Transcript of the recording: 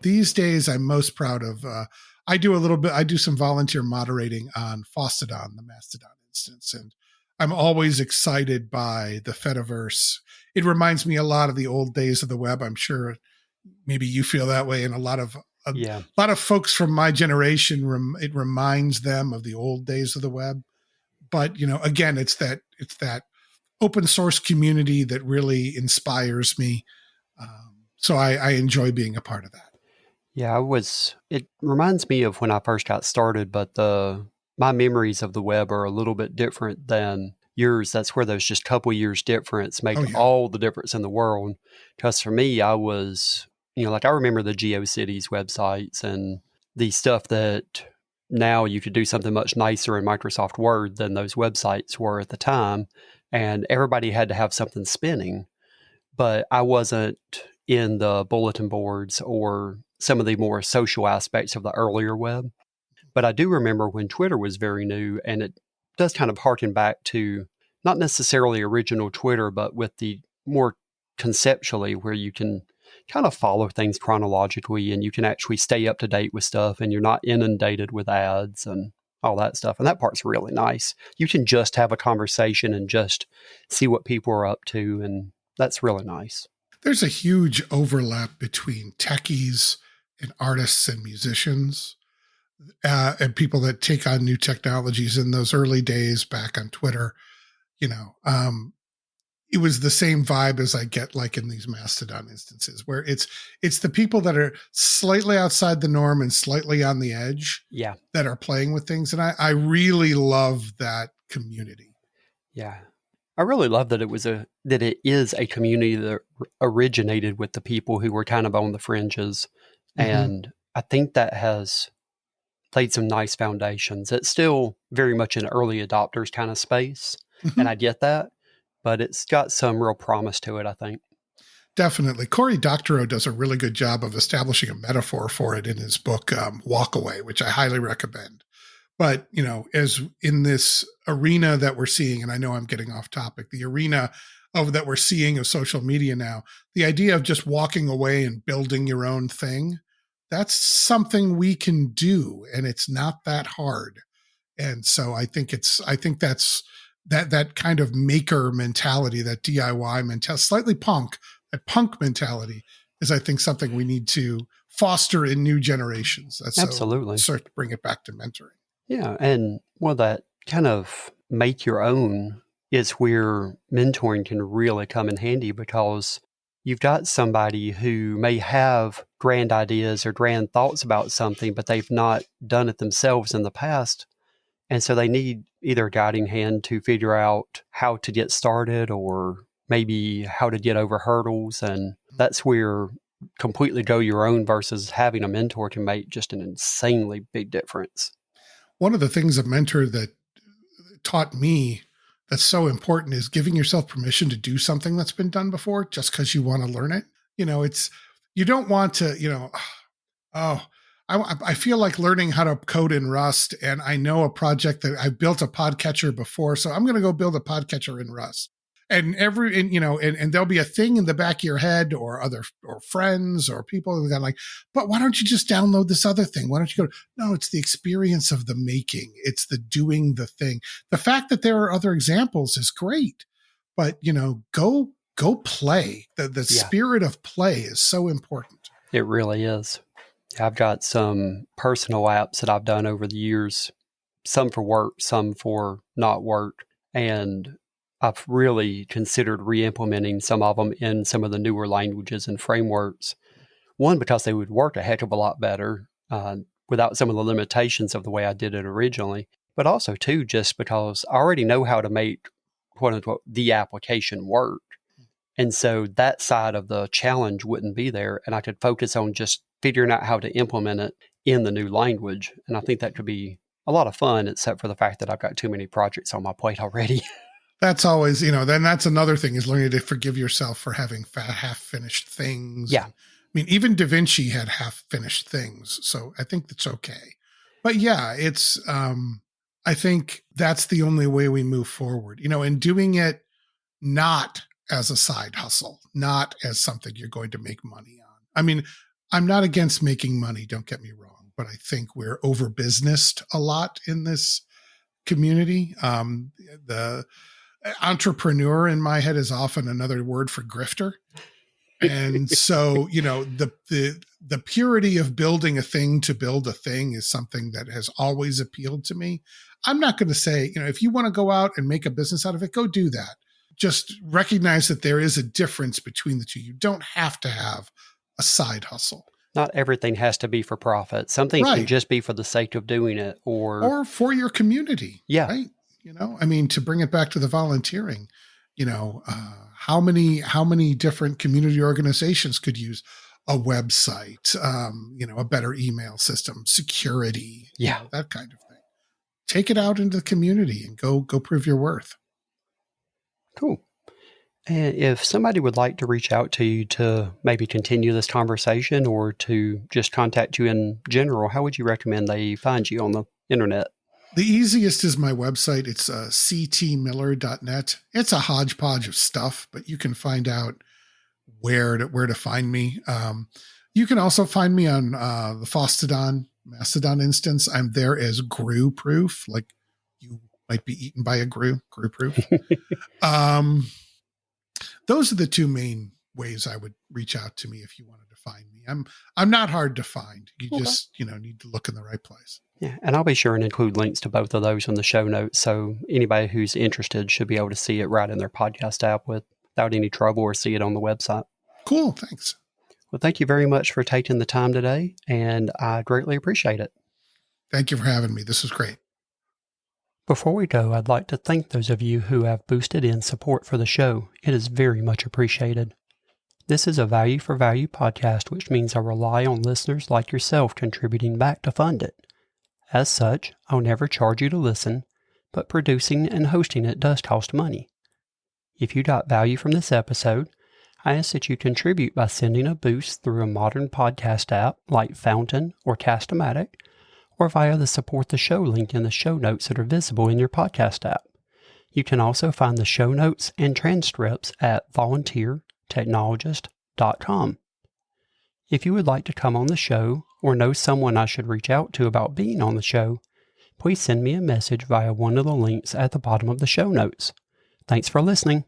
These days, I'm most proud of, I do some volunteer moderating on Fosstodon, the Mastodon instance. And I'm always excited by the Fediverse. It reminds me a lot of the old days of the web. I'm sure maybe you feel that way. And a lot of folks from my generation, it reminds them of the old days of the web. But, again, it's that open source community that really inspires me. So I enjoy being a part of that. Yeah, it reminds me of when I first got started, but my memories of the web are a little bit different than yours. That's where those just couple years difference make all the difference in the world. Because for me, I was, I remember the GeoCities websites and the stuff that now you could do something much nicer in Microsoft Word than those websites were at the time. And everybody had to have something spinning. But I wasn't in the bulletin boards or some of the more social aspects of the earlier web. But I do remember when Twitter was very new, and it does kind of harken back to not necessarily original Twitter, but with the more conceptually where you can kind of follow things chronologically and you can actually stay up to date with stuff and you're not inundated with ads and all that stuff. And that part's really nice. You can just have a conversation and just see what people are up to. And that's really nice. There's a huge overlap between techies and artists and musicians and people that take on new technologies. In those early days back on Twitter, it was the same vibe as I get like in these Mastodon instances where it's the people that are slightly outside the norm and slightly on the edge that are playing with things. And I really love that community. Yeah. I really love that it is a community that originated with the people who were kind of on the fringes. Mm-hmm. And I think that has played some nice foundations. It's still very much an early adopters kind of space. Mm-hmm. And I get that, but it's got some real promise to it, I think. Definitely. Cory Doctorow does a really good job of establishing a metaphor for it in his book, Walk Away, which I highly recommend. But, as in this arena that we're seeing, and I know I'm getting off topic, the arena that we're seeing of social media now, the idea of just walking away and building your own thing, that's something we can do, and it's not that hard. And so I think that's that kind of maker mentality, that DIY mentality, slightly punk, that punk mentality is, I think, something we need to foster in new generations. That's absolutely. So start to bring it back to mentoring. Yeah. And that kind of make your own is where mentoring can really come in handy, because you've got somebody who may have grand ideas or grand thoughts about something, but they've not done it themselves in the past. And so they need either a guiding hand to figure out how to get started or maybe how to get over hurdles. And that's where completely go your own versus having a mentor can make just an insanely big difference. One of the things a mentor that taught me that's so important is giving yourself permission to do something that's been done before just because you want to learn it. You don't want to, I feel like learning how to code in Rust, and I know a project that I built a podcatcher before, so I'm going to go build a podcatcher in Rust. And and there'll be a thing in the back of your head or friends or people that are like, but why don't you just download this other thing? Why don't you go? No, it's the experience of the making. It's the doing the thing. The fact that there are other examples is great, but go play. The spirit of play is so important. It really is. I've got some personal apps that I've done over the years, some for work, some for not work. And I've really considered re-implementing some of them in some of the newer languages and frameworks. One, because they would work a heck of a lot better without some of the limitations of the way I did it originally. But also, too, just because I already know how to make, quote unquote, the application work. And so that side of the challenge wouldn't be there. And I could focus on just figuring out how to implement it in the new language. And I think that could be a lot of fun, except for the fact that I've got too many projects on my plate already. That's always, then that's another thing, is learning to forgive yourself for having half-finished things. Yeah. I mean, even Da Vinci had half-finished things, so I think that's okay. But yeah, it's, I think that's the only way we move forward, and doing it not as a side hustle, not as something you're going to make money on. I mean, I'm not against making money, don't get me wrong, but I think we're over businessed a lot in this community. The entrepreneur in my head is often another word for grifter. And so, the purity of building a thing to build a thing is something that has always appealed to me. I'm not going to say, if you want to go out and make a business out of it, go do that. Just recognize that there is a difference between the two. You don't have to have a side hustle. Not everything has to be for profit. Some things can just be for the sake of doing it or for your community. Yeah. Right. To bring it back to the volunteering, how many different community organizations could use a website, a better email system, security, that kind of thing. Take it out into the community and go prove your worth. Cool. And if somebody would like to reach out to you to maybe continue this conversation or to just contact you in general, how would you recommend they find you on the internet? The easiest is my website. It's ctmiller.net. It's a hodgepodge of stuff, but you can find out where to find me. You can also find me on the Mastodon instance. I'm there as Grue Proof, like you might be eaten by a Grue Proof. Those are the two main ways I would reach out to me if you wanted to find me. I'm not hard to find. You just need to look in the right place. Yeah, and I'll be sure and include links to both of those in the show notes, so anybody who's interested should be able to see it right in their podcast app without any trouble, or see it on the website. Cool, thanks. Well, thank you very much for taking the time today, and I greatly appreciate it. Thank you for having me. This was great. Before we go, I'd like to thank those of you who have boosted in support for the show. It is very much appreciated. This is a value for value podcast, which means I rely on listeners like yourself contributing back to fund it. As such, I'll never charge you to listen, but producing and hosting it does cost money. If you got value from this episode, I ask that you contribute by sending a boost through a modern podcast app like Fountain or Cast-O-Matic, or via the Support the Show link in the show notes that are visible in your podcast app. You can also find the show notes and transcripts at volunteertechnologist.com. If you would like to come on the show or know someone I should reach out to about being on the show, please send me a message via one of the links at the bottom of the show notes. Thanks for listening.